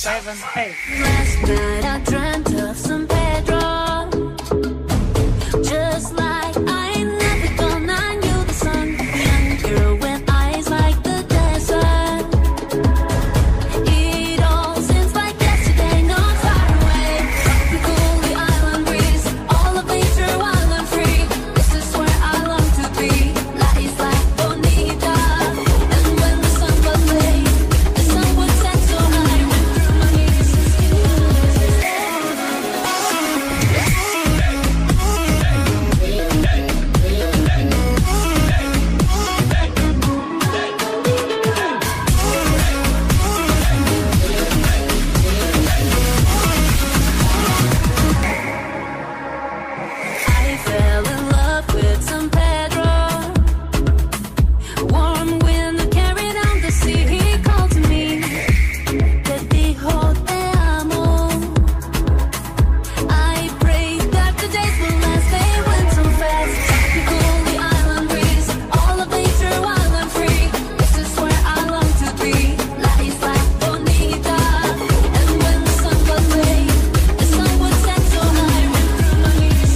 7, 8. Last night I dreamt of San Pedro. Just like I never thought I knew the sun. Young girl with eyes like the desert. It all seems like yesterday, not far away. Cool the island breeze, all of nature wild and free. This is where I long to be. La isla bonita. And when the sun was late, the sun would set so high. Went through my knees. I fell in love with San Pedro. Warm wind carried on the sea. He called to me. Te dijo te amo. I prayed that the days will last. They went so fast. Cool the island breeze, all of nature wild and free. This is where I long to be. La isla bonita. And when the sun was late, the sun would set so high. Went through my knees.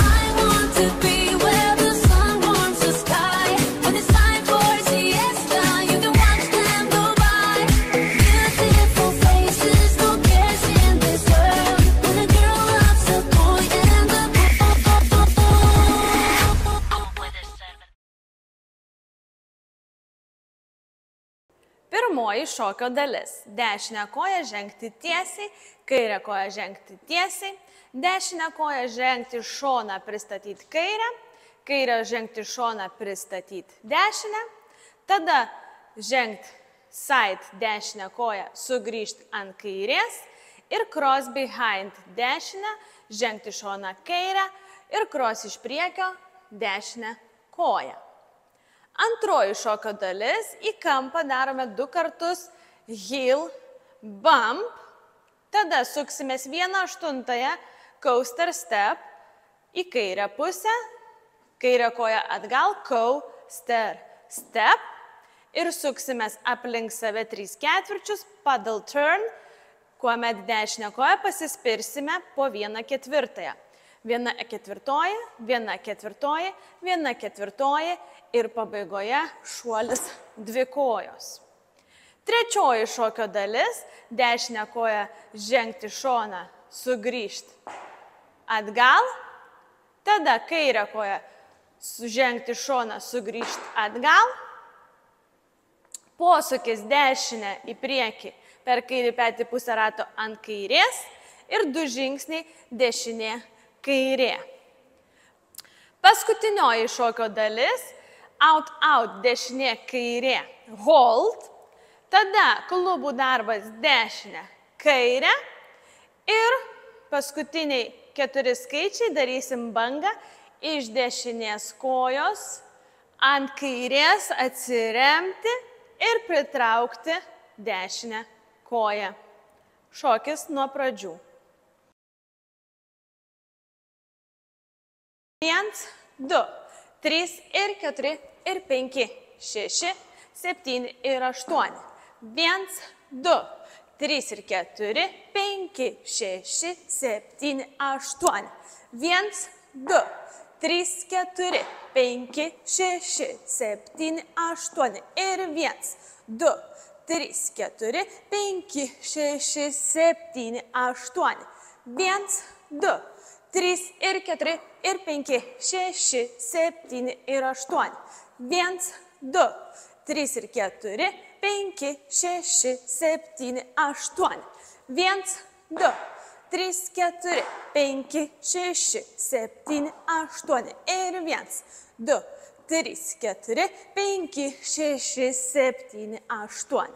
I want to be where the sun warms the sky. When it's time for siesta, you can watch them go by. Beautiful faces, no cares in this world. When a girl loves a boy and the Pirmoji šokio dalis. Dešinę koją žengti tiesiai, kairę koją žengti tiesiai, dešinę koją žengti šoną pristatyti kairę, kairę žengti šoną pristatyti dešinę, tada žengti side dešinę koją, sugrįžti ant kairės ir cross behind dešinę, žengti šoną kairę ir cross iš priekio dešinę koją. Antroji šokio dalis, į kampą darome 2 kartus heel, bump, tada suksimės 1/8 coaster step į kairę pusę, kairę koją atgal, coaster step ir suksimės aplink save 3/4 paddle turn, kuomet dešinę koją pasispirsime po 1/4. 1/4, 1/4, 1/4 ir pabaigoje šuolis 2 kojos. Trečioji šokio dalis, dešinę koją žengti šoną, sugrįžti atgal, tada kairę koją žengti šoną, sugrįžti atgal, posūkis dešinę į priekį per kairį petį pusę rato ant kairės ir 2 žingsniai dešinė kairė. Paskutinioji šokio dalis, out, out, dešinė kairė, hold, tada klubų darbas dešinė kairė ir paskutiniai 4 skaičiai darysim bangą iš dešinės kojos ant kairės atsiremti ir pritraukti dešinę koją. Šokis nuo pradžių. 1, 2, 3 ir 4 ir 5, 6, 7 ir 8. 1, 2, 3 ir 4, 5, 6, 7, 8. 1, 2, 3, 4, 5, 6, 7, 8 ir 1, 2, 3, 4, 5, 6, 7, 8. 1, 2, 3 ir 4 ir 5, 6, 7 ir 8. 1, 2, 3 ir 4, 5, 6, 7, 8. 1, 2, 3, 4, 5, 6, 7, 8 ir 1, 2, 3, 4, 5, 6, 7, 8.